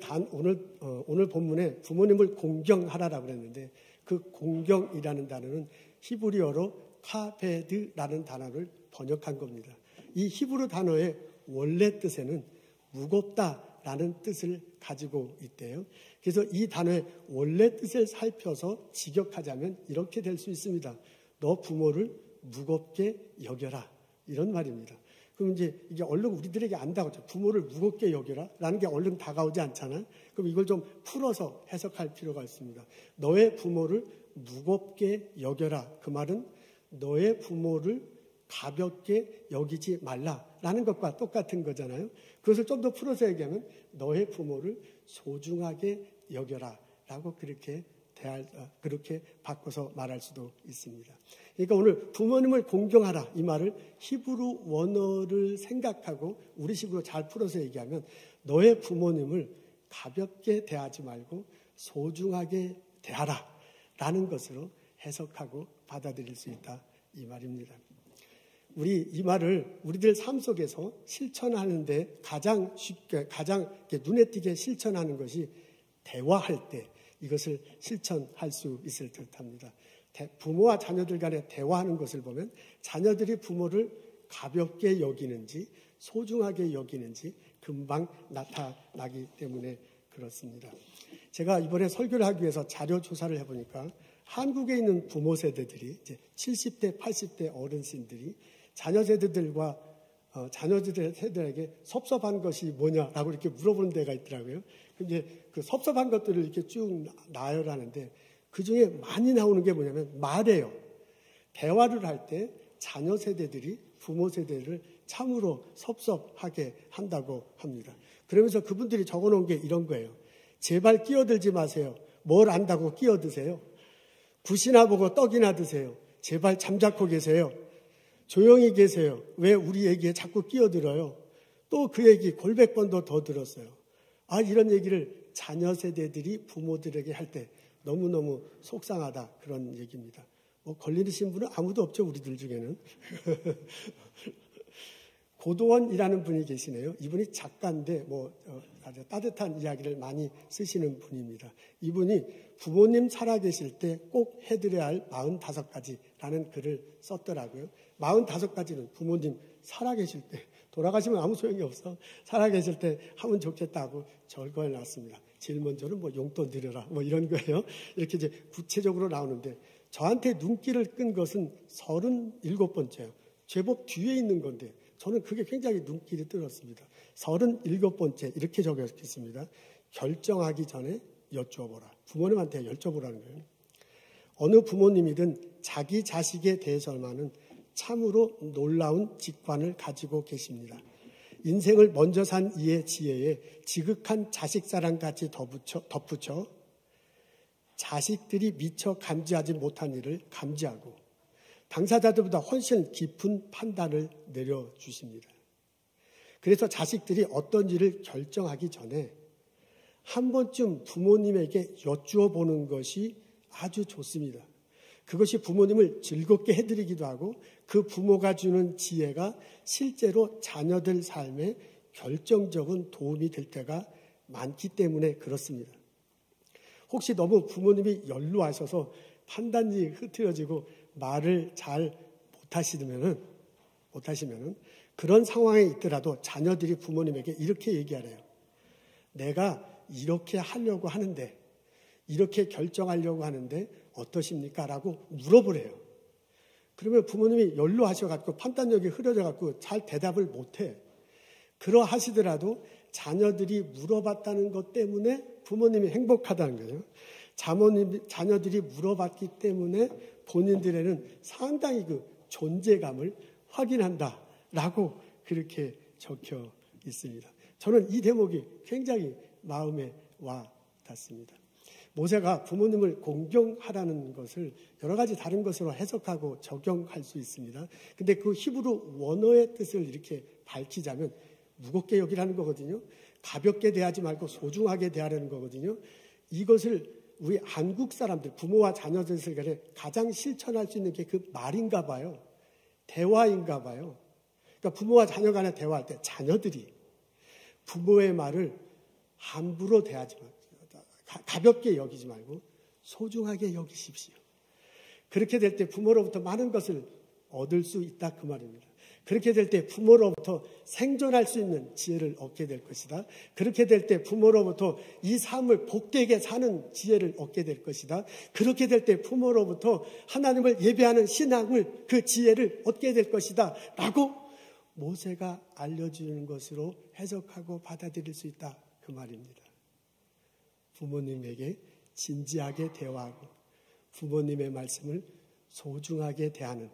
본문에 부모님을 공경하라라고 그랬는데, 그 공경이라는 단어는 히브리어로 카베드라는 단어를 번역한 겁니다. 이 히브리 단어의 원래 뜻에는 무겁다라는 뜻을 가지고 있대요. 그래서 이 단어의 원래 뜻을 살펴서 직역하자면 이렇게 될 수 있습니다. 너 부모를 무겁게 여겨라, 이런 말입니다. 그럼 이제 이게 얼른 우리들에게 안 다가오죠. 부모를 무겁게 여겨라 라는 게 얼른 다가오지 않잖아요. 그럼 이걸 좀 풀어서 해석할 필요가 있습니다. 너의 부모를 무겁게 여겨라, 그 말은 너의 부모를 가볍게 여기지 말라라는 것과 똑같은 거잖아요. 그것을 좀 더 풀어서 얘기하면 너의 부모를 소중하게 여겨라 라고 그렇게 바꿔서 말할 수도 있습니다. 그러니까 오늘 부모님을 공경하라, 이 말을 히브리 원어를 생각하고 우리식으로 잘 풀어서 얘기하면 너의 부모님을 가볍게 대하지 말고 소중하게 대하라 라는 것으로 해석하고 받아들일 수 있다, 이 말입니다. 이 말을 우리들 삶 속에서 실천하는데 가장 쉽게, 가장 눈에 띄게 실천하는 것이 대화할 때 이것을 실천할 수 있을 듯합니다. 부모와 자녀들 간에 대화하는 것을 보면 자녀들이 부모를 가볍게 여기는지 소중하게 여기는지 금방 나타나기 때문에 그렇습니다. 제가 이번에 설교를 하기 위해서 자료 조사를 해보니까 한국에 있는 부모 세대들이 이제 70대, 80대 어른신들이 자녀 세대들과 자녀들 세대에게 섭섭한 것이 뭐냐라고 이렇게 물어보는 데가 있더라고요. 근데 그 섭섭한 것들을 이렇게 쭉 나열하는데 그 중에 많이 나오는 게 뭐냐면 말이에요. 대화를 할 때 자녀 세대들이 부모 세대를 참으로 섭섭하게 한다고 합니다. 그러면서 그분들이 적어놓은 게 이런 거예요. 제발 끼어들지 마세요. 뭘 안다고 끼어드세요. 굿이나 보고 떡이나 드세요. 제발 잠자코 계세요. 조용히 계세요. 왜 우리 얘기에 자꾸 끼어들어요? 또 그 얘기 골백 번도 더 들었어요. 이런 얘기를 자녀 세대들이 부모들에게 할 때 너무너무 속상하다, 그런 얘기입니다. 걸리신 분은 아무도 없죠, 우리들 중에는. 고도원이라는 분이 계시네요. 이분이 작가인데 아주 따뜻한 이야기를 많이 쓰시는 분입니다. 이분이 부모님 살아계실 때 꼭 해드려야 할 45가지라는 글을 썼더라고요. 45가지는 부모님 살아계실 때, 돌아가시면 아무 소용이 없어. 살아계실 때 하면 좋겠다고 적어놨습니다. 제일 먼저는 용돈 드려라 이런 거예요. 이렇게 이제 구체적으로 나오는데 저한테 눈길을 끈 것은 37번째예요. 제법 뒤에 있는 건데 저는 그게 굉장히 눈길이 들었습니다. 37번째 이렇게 적었습니다. 결정하기 전에 여쭤보라. 부모님한테 여쭤보라는 거예요. 어느 부모님이든 자기 자식에 대해서만은 참으로 놀라운 직관을 가지고 계십니다. 인생을 먼저 산 이의 지혜에 지극한 자식사랑같이 덧붙여 자식들이 미처 감지하지 못한 일을 감지하고 당사자들보다 훨씬 깊은 판단을 내려주십니다. 그래서 자식들이 어떤 일을 결정하기 전에 한 번쯤 부모님에게 여쭈어 보는 것이 아주 좋습니다. 그것이 부모님을 즐겁게 해드리기도 하고 그 부모가 주는 지혜가 실제로 자녀들 삶에 결정적인 도움이 될 때가 많기 때문에 그렇습니다. 혹시 너무 부모님이 연로하셔서 판단이 흐트러지고 말을 잘 못하시면은 그런 상황에 있더라도 자녀들이 부모님에게 이렇게 얘기하래요. 내가 이렇게 하려고 하는데, 이렇게 결정하려고 하는데 어떠십니까? 라고 물어보래요. 그러면 부모님이 연로하셔갖고 판단력이 흐려져갖고 잘 대답을 못해. 그러하시더라도 자녀들이 물어봤다는 것 때문에 부모님이 행복하다는 거예요. 자녀들이 물어봤기 때문에 본인들에는 상당히 그 존재감을 확인한다라고 그렇게 적혀 있습니다. 저는 이 대목이 굉장히 마음에 와 닿습니다. 모세가 부모님을 공경하라는 것을 여러 가지 다른 것으로 해석하고 적용할 수 있습니다. 근데 그 히브리 원어의 뜻을 이렇게 밝히자면 무겁게 여기라는 거거든요. 가볍게 대하지 말고 소중하게 대하라는 거거든요. 이것을 우리 한국 사람들, 부모와 자녀들 간에 가장 실천할 수 있는 게 그 말인가 봐요. 대화인가 봐요. 그러니까 부모와 자녀 간에 대화할 때 자녀들이 부모의 말을 함부로 대하지 말고 가볍게 여기지 말고 소중하게 여기십시오. 그렇게 될 때 부모로부터 많은 것을 얻을 수 있다 그 말입니다. 그렇게 될 때 부모로부터 생존할 수 있는 지혜를 얻게 될 것이다. 그렇게 될 때 부모로부터 이 삶을 복되게 사는 지혜를 얻게 될 것이다. 그렇게 될 때 부모로부터 하나님을 예배하는 신앙을 그 지혜를 얻게 될 것이다. 라고 모세가 알려주는 것으로 해석하고 받아들일 수 있다 그 말입니다. 부모님에게 진지하게 대화하고 부모님의 말씀을 소중하게 대하는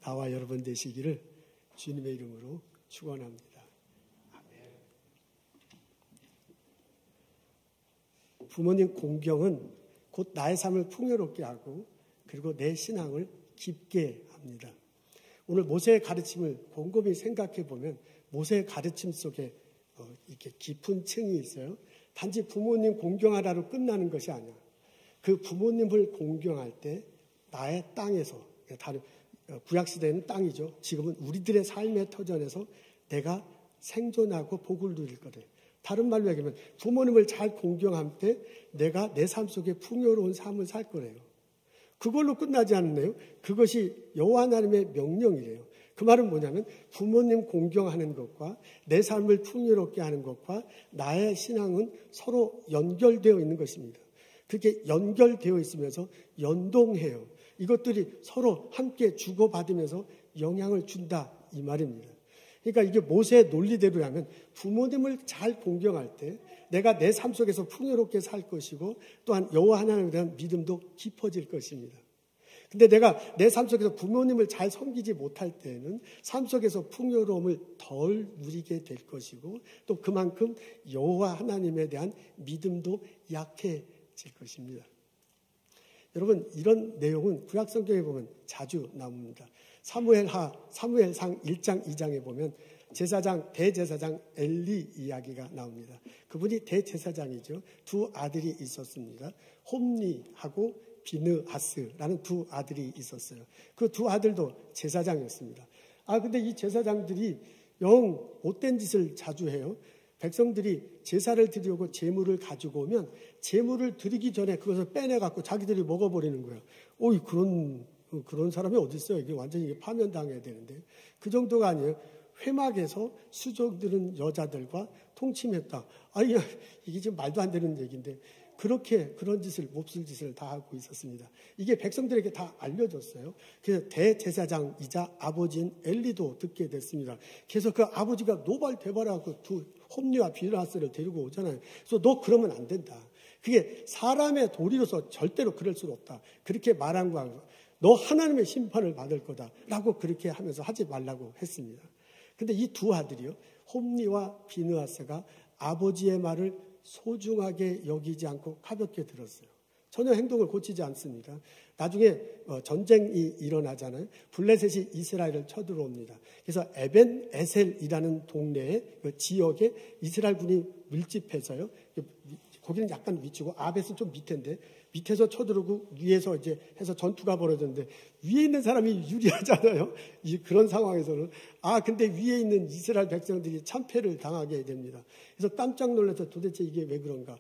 나와 여러분 되시기를 주님의 이름으로 축원합니다. 아멘. 부모님 공경은 곧 나의 삶을 풍요롭게 하고 그리고 내 신앙을 깊게 합니다. 오늘 모세의 가르침을 곰곰이 생각해 보면 모세의 가르침 속에 이렇게 깊은 층이 있어요. 단지 부모님 공경하라로 끝나는 것이 아니야. 그 부모님을 공경할 때 나의 땅에서, 구약시대에는 땅이죠. 지금은 우리들의 삶의 터전에서 내가 생존하고 복을 누릴 거래. 다른 말로 얘기하면 부모님을 잘 공경할 때 내가 내 삶 속에 풍요로운 삶을 살 거래요. 그걸로 끝나지 않네요. 그것이 여호와 하나님의 명령이래요. 그 말은 뭐냐면 부모님 공경하는 것과 내 삶을 풍요롭게 하는 것과 나의 신앙은 서로 연결되어 있는 것입니다. 그렇게 연결되어 있으면서 연동해요. 이것들이 서로 함께 주고받으면서 영향을 준다 이 말입니다. 그러니까 이게 모세의 논리대로라면 부모님을 잘 공경할 때 내가 내 삶 속에서 풍요롭게 살 것이고 또한 여호와 하나님에 대한 믿음도 깊어질 것입니다. 근데 내가 내 삶 속에서 부모님을 잘 섬기지 못할 때에는 삶 속에서 풍요로움을 덜 누리게 될 것이고 또 그만큼 여호와 하나님에 대한 믿음도 약해질 것입니다. 여러분 이런 내용은 구약 성경에 보면 자주 나옵니다. 사무엘상 1장 2장에 보면 대제사장 엘리 이야기가 나옵니다. 그분이 대제사장이죠. 두 아들이 있었습니다. 홈리하고 비느하스라는 두 아들이 있었어요. 그 두 아들도 제사장이었습니다. 근데 이 제사장들이 영 못된 짓을 자주 해요. 백성들이 제사를 드리려고 제물을 가지고 오면 제물을 드리기 전에 그것을 빼내갖고 자기들이 먹어버리는 거예요. 오이, 그런 사람이 어디 있어요? 이게 완전히 파면당해야 되는데. 그 정도가 아니에요. 회막에서 수종들은 여자들과 통침했다. 아니, 이게 지금 말도 안 되는 얘기인데, 그렇게 그런 짓을, 몹쓸 짓을 다 하고 있었습니다. 이게 백성들에게 다 알려졌어요. 그래서 대제사장이자 아버지인 엘리도 듣게 됐습니다. 그래서 그 아버지가 노발대발하고 두 홈리와 비느하스를 데리고 오잖아요. 그래서 너 그러면 안 된다. 그게 사람의 도리로서 절대로 그럴 수 없다. 그렇게 말한 거하고, 너 하나님의 심판을 받을 거다. 라고 그렇게 하면서 하지 말라고 했습니다. 근데 이 두 아들이요, 홈리와 비느하스가 아버지의 말을 소중하게 여기지 않고 가볍게 들었어요. 전혀 행동을 고치지 않습니다. 나중에 전쟁이 일어나잖아요. 블레셋이 이스라엘을 쳐들어옵니다. 그래서 에벤 에셀이라는 동네에, 그 지역에 이스라엘군이 밀집해서요. 거기는 약간 위치고 아벳은 좀 밑인데, 밑에서 쳐들어오고 위에서 이제 해서 전투가 벌어졌는데, 위에 있는 사람이 유리하잖아요. 그런 상황에서는. 근데 위에 있는 이스라엘 백성들이 참패를 당하게 됩니다. 그래서 깜짝 놀라서 도대체 이게 왜 그런가?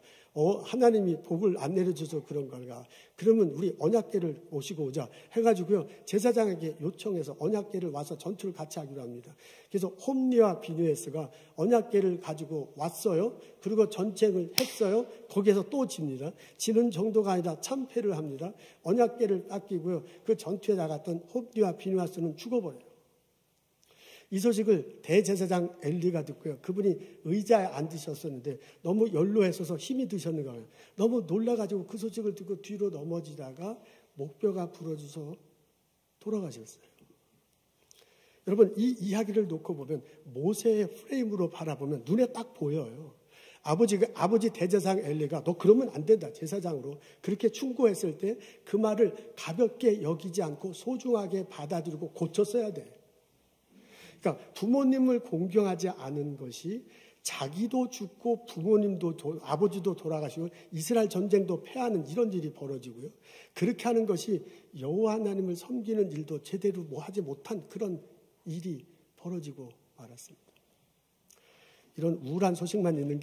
하나님이 복을 안 내려줘서 그런 건가? 그러면 우리 언약궤를 모시고 오자 해가지고요, 제사장에게 요청해서 언약궤를 와서 전투를 같이 하기로 합니다. 그래서 홈리와 비느하스가 언약궤를 가지고 왔어요. 그리고 전쟁을 했어요. 거기에서 또 집니다. 지는 정도가 아니라 참패를 합니다. 언약궤를 뺏기고요, 그 전투에 나갔던 홈리와 비느하스는 죽어버려요. 이 소식을 대제사장 엘리가 듣고요, 그분이 의자에 앉으셨었는데 너무 연로했어서 힘이 드셨는가 봐요. 너무 놀라가지고 그 소식을 듣고 뒤로 넘어지다가 목뼈가 부러져서 돌아가셨어요. 여러분, 이 이야기를 놓고 보면 모세의 프레임으로 바라보면 눈에 딱 보여요. 아버지 대제사장 엘리가 너 그러면 안 된다, 제사장으로 그렇게 충고했을 때 그 말을 가볍게 여기지 않고 소중하게 받아들이고 고쳤어야 돼. 그러니까 부모님을 공경하지 않은 것이 자기도 죽고 부모님도 아버지도 돌아가시고 이스라엘 전쟁도 패하는 이런 일이 벌어지고요. 그렇게 하는 것이 여호와 하나님을 섬기는 일도 제대로 하지 못한 그런 일이 벌어지고 말았습니다. 이런 우울한 소식만 있는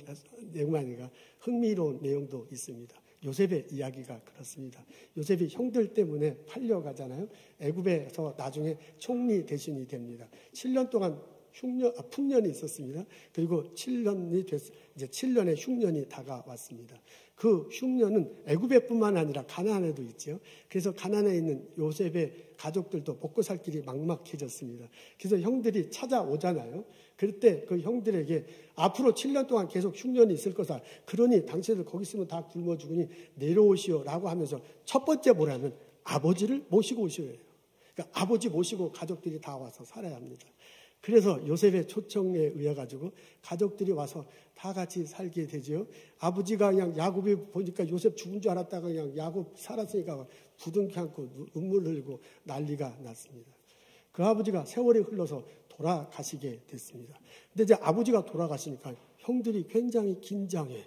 내용만 아니라 흥미로운 내용도 있습니다. 요셉의 이야기가 그렇습니다. 요셉이 형들 때문에 팔려가잖아요. 애굽에서 나중에 총리 대신이 됩니다. 7년 동안 풍년이 있었습니다. 그리고 7년이 이제 7년의 흉년이 다가왔습니다. 그 흉년은 애굽에뿐만 아니라 가나안에도 있죠. 그래서 가나안에 있는 요셉의 가족들도 먹고 살 길이 막막해졌습니다. 그래서 형들이 찾아오잖아요. 그럴 때 그 형들에게 앞으로 7년 동안 계속 흉년이 있을 거다. 그러니 당신들 거기 있으면 다 굶어 죽으니 내려오시오라고 하면서 첫 번째 뭐라면 아버지를 모시고 오시오예요. 그러니까 아버지 모시고 가족들이 다 와서 살아야 합니다. 그래서 요셉의 초청에 의해 가지고 가족들이 와서 다 같이 살게 되죠. 아버지가 그냥 야곱이 보니까 요셉 죽은 줄 알았다가 그냥 야곱 살았으니까 부둥켜 안고 눈물 흘리고 난리가 났습니다. 그 아버지가 세월이 흘러서 돌아가시게 됐습니다. 근데 이제 아버지가 돌아가시니까 형들이 굉장히 긴장해.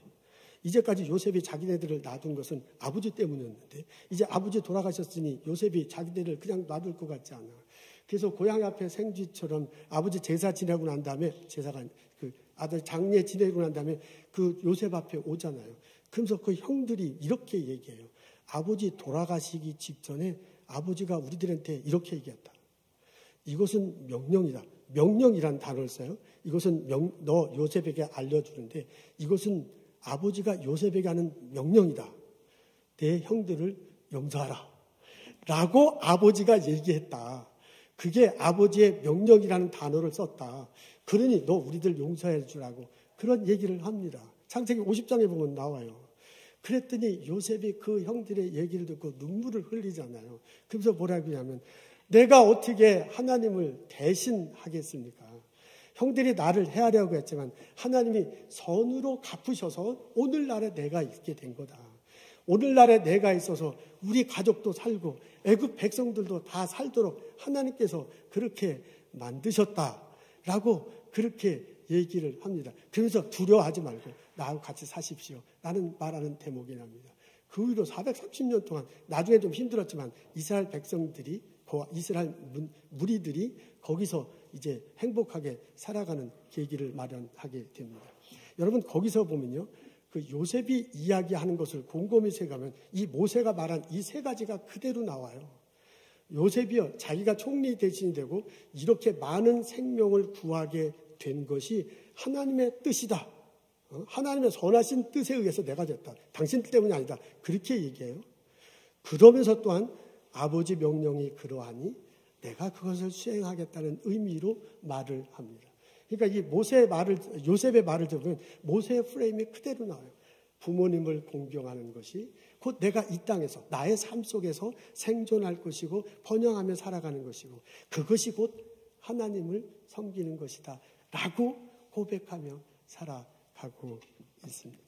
이제까지 요셉이 자기네들을 놔둔 것은 아버지 때문이었는데 이제 아버지 돌아가셨으니 요셉이 자기네를 그냥 놔둘 것 같지 않아. 그래서 고향 앞에 생쥐처럼 아버지 제사 지내고 난 다음에 제사가 그 아들 장례 지내고 난 다음에 그 요셉 앞에 오잖아요. 그러면서 그 형들이 이렇게 얘기해요. 아버지 돌아가시기 직전에 아버지가 우리들한테 이렇게 얘기했다. 이것은 명령이다. 명령이란 단어를 써요. 이것은 너 요셉에게 알려주는데 이것은 아버지가 요셉에게 하는 명령이다. 내 형들을 용서하라. 라고 아버지가 얘기했다. 그게 아버지의 명령이라는 단어를 썼다. 그러니 너 우리들 용서해 주라고 그런 얘기를 합니다. 창세기 50장에 보면 나와요. 그랬더니 요셉이 그 형들의 얘기를 듣고 눈물을 흘리잖아요. 그래서 뭐라고 하냐면 내가 어떻게 하나님을 대신하겠습니까? 형들이 나를 해하려고 했지만 하나님이 선으로 갚으셔서 오늘날에 내가 있게 된 거다. 오늘날에 내가 있어서 우리 가족도 살고 애굽 백성들도 다 살도록 하나님께서 그렇게 만드셨다라고 그렇게 얘기를 합니다. 그래서 두려워하지 말고 나하고 같이 사십시오 라는 말하는 대목이 납니다. 그 후로 430년 동안 나중에 좀 힘들었지만 이스라엘 백성들이 이스라엘 무리들이 거기서 이제 행복하게 살아가는 계기를 마련하게 됩니다. 여러분 거기서 보면요, 그 요셉이 이야기하는 것을 곰곰이 생각하면 이 모세가 말한 이 세 가지가 그대로 나와요. 요셉이요, 자기가 총리 대신이 되고 이렇게 많은 생명을 구하게 된 것이 하나님의 뜻이다. 하나님의 선하신 뜻에 의해서 내가 됐다. 당신 때문이 아니다. 그렇게 얘기해요. 그러면서 또한 아버지 명령이 그러하니 내가 그것을 수행하겠다는 의미로 말을 합니다. 그러니까 이 요셉의 말을 들으면 모세의 프레임이 그대로 나와요. 부모님을 공경하는 것이 곧 내가 이 땅에서 나의 삶 속에서 생존할 것이고 번영하며 살아가는 것이고 그것이 곧 하나님을 섬기는 것이다 라고 고백하며 살아가고 있습니다.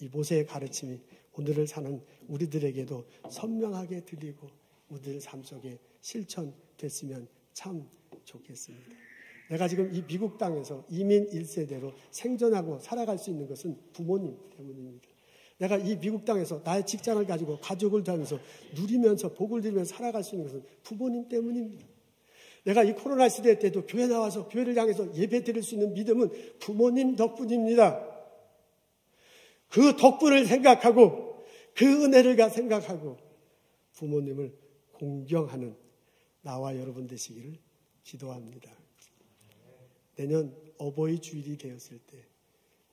이 모세의 가르침이 오늘을 사는 우리들에게도 선명하게 들리고 우리들 삶 속에 실천됐으면 참 좋겠습니다. 내가 지금 이 미국 땅에서 이민 1세대로 생존하고 살아갈 수 있는 것은 부모님 때문입니다. 내가 이 미국 땅에서 나의 직장을 가지고 가족을 다니면서 누리면서 복을 누리면서 살아갈 수 있는 것은 부모님 때문입니다. 내가 이 코로나 시대 때도 교회 나와서 교회를 향해서 예배 드릴 수 있는 믿음은 부모님 덕분입니다. 그 덕분을 생각하고 그 은혜를 생각하고 부모님을 공경하는 나와 여러분 되시기를 기도합니다. 내년 어버이 주일이 되었을 때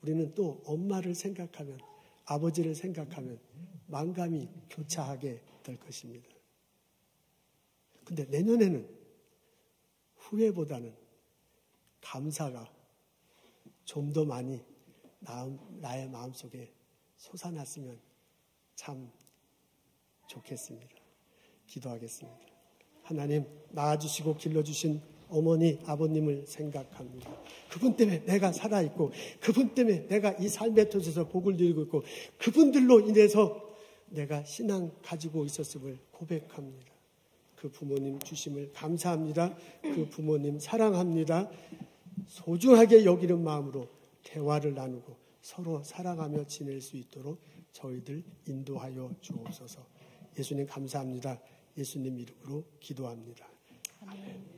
우리는 또 엄마를 생각하면 아버지를 생각하면 만감이 교차하게 될 것입니다. 근데 내년에는 후회보다는 감사가 좀 더 많이 나의 마음속에 솟아났으면 참 좋겠습니다. 기도하겠습니다. 하나님, 낳아주시고 길러주신 어머니, 아버님을 생각합니다. 그분 때문에 내가 살아있고 그분 때문에 내가 이 삶의 터에서 복을 누리고 있고 그분들로 인해서 내가 신앙 가지고 있었음을 고백합니다. 그 부모님 주심을 감사합니다. 그 부모님 사랑합니다. 소중하게 여기는 마음으로 대화를 나누고 서로 사랑하며 지낼 수 있도록 저희들 인도하여 주옵소서. 예수님 감사합니다. 예수님 이름으로 기도합니다. 아멘.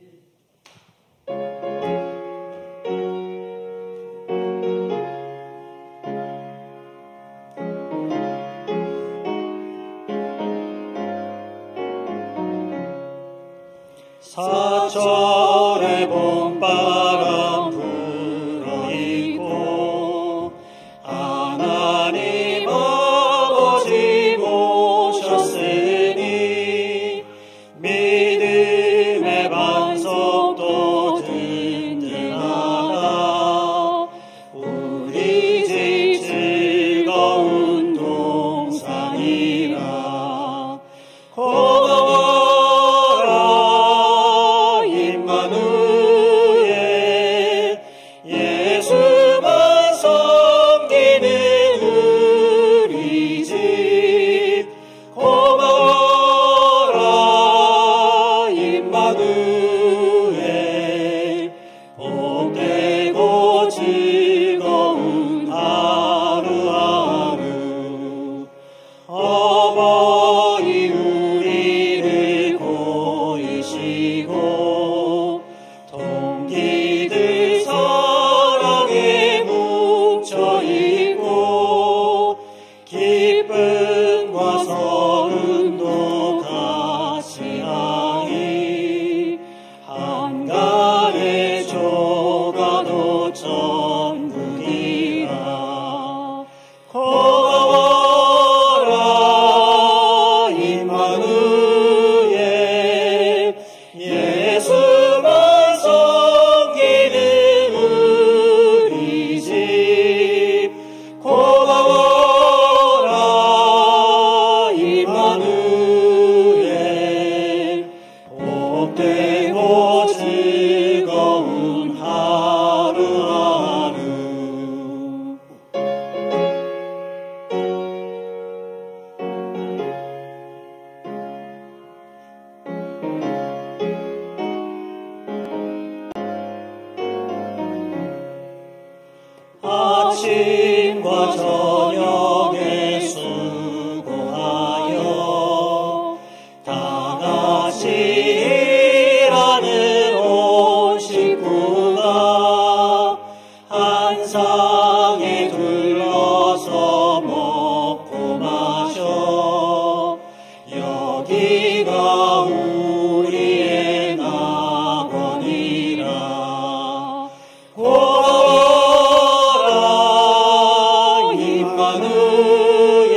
사철의 봄바람 불어있고 하나님 아버지 모셨으니 믿음의 반석도 든든하다. 우리 집 즐거운 동산이라. 예수만 섬기는 우리 집 고마워라 임마누엘. 복되고 즐거운 하루하루 어버이 우리를 고이시고 동기들 사랑에 뭉쳐있고 기쁨과 서른도 같이 하니 한간의 조가도 천국이라. 고마워라 임마누엘. 예수만 섬기는 우리 집 고마워라 임마누엘. 복되고 즐거운 하루하루. 아침과 저녁에 수고하여 다 같이 일하는 온 땅에 둘러서 먹고 마셔. 여기가 우리의 낙원이라. 고라 임마누엘,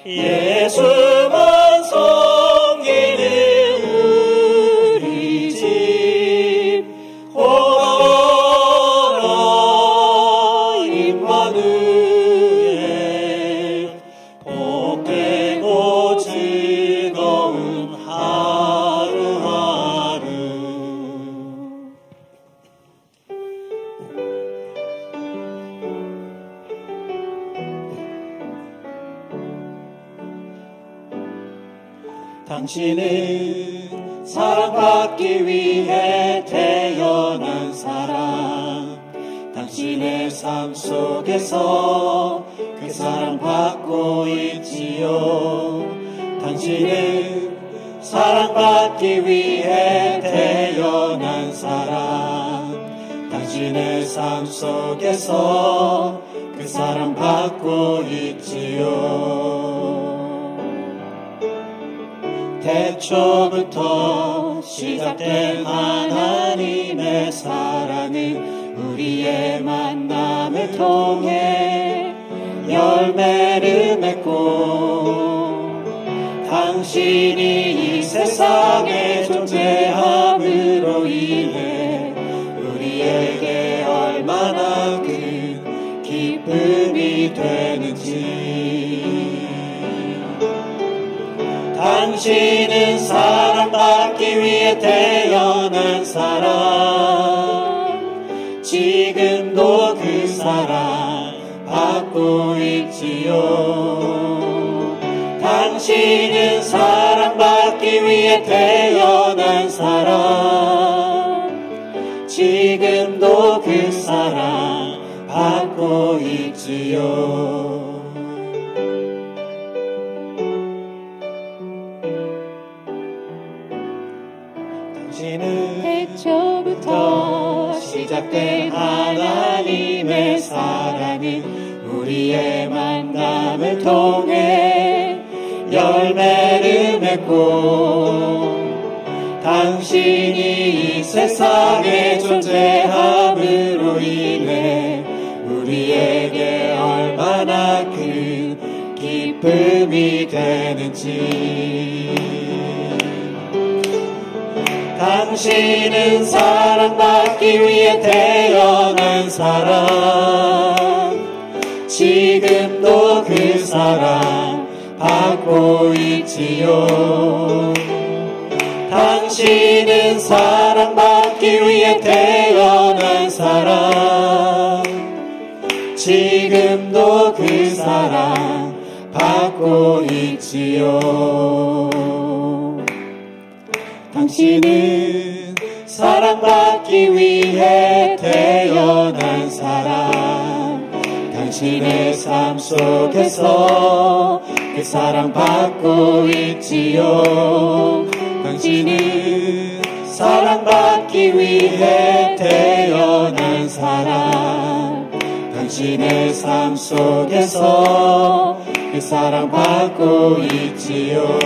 예수만 섬기는 우리 집. 고라 임마누엘, 복되고 즐거운 하루하루. 당신은 사랑받기 위해 태어난 사람. 당신의 삶 속에서 그 사랑받고 있지요. 당신은 사랑받기 위해 태어난 사람. 당신의 삶 속에서 그 사랑받고 있지요. 태초부터 시작된 하나님의 사랑은 우리의 만남을 통해 열매를 맺고, 당신이 이 세상에 존재함으로 인해 우리에게 얼마나 큰 기쁨이 되는지. 당신은 사랑받기 위해 태어난 사람. 지금도 그 사랑 받고 있지요. 당신은 사랑받기 위해 태어난 사람. 지금도 그 사랑 받고 있지요. 태초부터 시작된 하나님의 사랑은 우리의 만남을 통해 열매를 맺고, 당신이 이 세상에 존재함으로 인해 우리에게 얼마나 큰 기쁨이 되는지. 당신은 사랑받기 위해 태어난 사람. 지금도 그 사랑 받고 있지요. 당신은 사랑받기 위해 태어난 사람. 지금도 그 사랑 받고 있지요. 당신은 사랑받기 위해 태어난 사람. 당신의 삶 속에서 그 사랑받고 있지요. 당신은 사랑받기 위해 태어난 사람. 당신의 삶 속에서 그 사랑받고 있지요.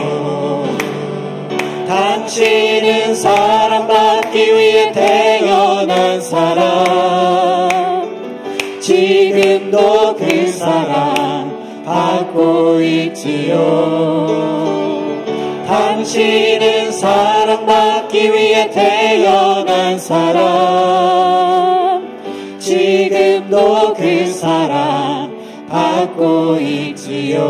당신은 사랑받기 위해 태어난 사람. 지금도 그 사랑 받고 있지요. 당신은 사랑받기 위해 태어난 사람. 지금도 그 사랑 받고 있지요.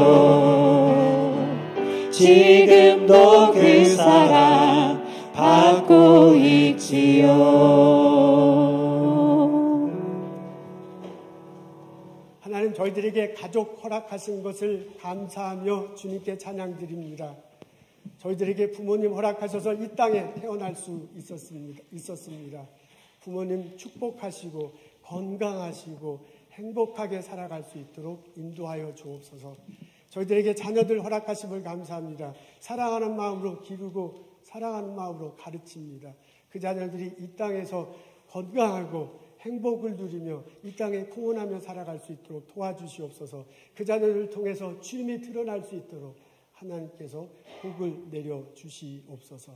지금도 그 사랑 받고 있지요. 하나님, 저희들에게 가족 허락하신 것을 감사하며 주님께 찬양드립니다. 저희들에게 부모님 허락하셔서 이 땅에 태어날 수 있었습니다. 부모님 축복하시고 건강하시고 행복하게 살아갈 수 있도록 인도하여 주옵소서. 저희들에게 자녀들 허락하심을 감사합니다. 사랑하는 마음으로 기르고 사랑하는 마음으로 가르칩니다. 그 자녀들이 이 땅에서 건강하고 행복을 누리며 이 땅에 공헌하며 살아갈 수 있도록 도와주시옵소서. 그 자녀를 통해서 주님이 드러날 수 있도록 하나님께서 복을 내려주시옵소서.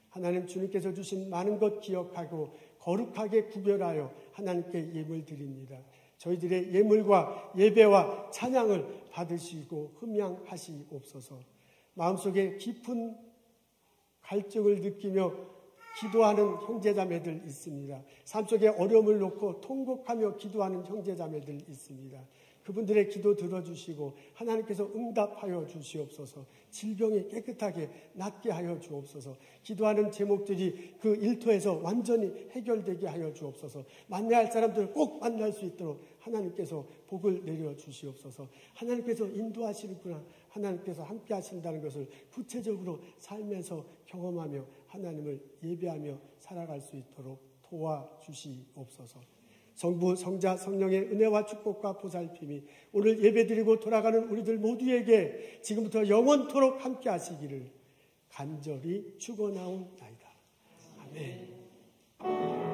하나님, 주님께서 주신 많은 것 기억하고 거룩하게 구별하여 하나님께 예물 드립니다. 저희들의 예물과 예배와 찬양을 받으시고 흠양하시옵소서. 마음속에 깊은 갈증을 느끼며 기도하는 형제자매들 있습니다. 삶 속에 어려움을 놓고 통곡하며 기도하는 형제자매들 있습니다. 그분들의 기도 들어주시고 하나님께서 응답하여 주시옵소서. 질병이 깨끗하게 낫게 하여 주옵소서. 기도하는 제목들이 그 일터에서 완전히 해결되게 하여 주옵소서. 만나야 할 사람들을 꼭 만날 수 있도록 하나님께서 복을 내려 주시옵소서. 하나님께서 인도하시는구나, 하나님께서 함께 하신다는 것을 구체적으로 삶에서 경험하며 하나님을 예배하며 살아갈 수 있도록 도와주시옵소서. 성부, 성자, 성령의 은혜와 축복과 보살핌이 오늘 예배드리고 돌아가는 우리들 모두에게 지금부터 영원토록 함께 하시기를 간절히 축원하옵나이다. 아멘.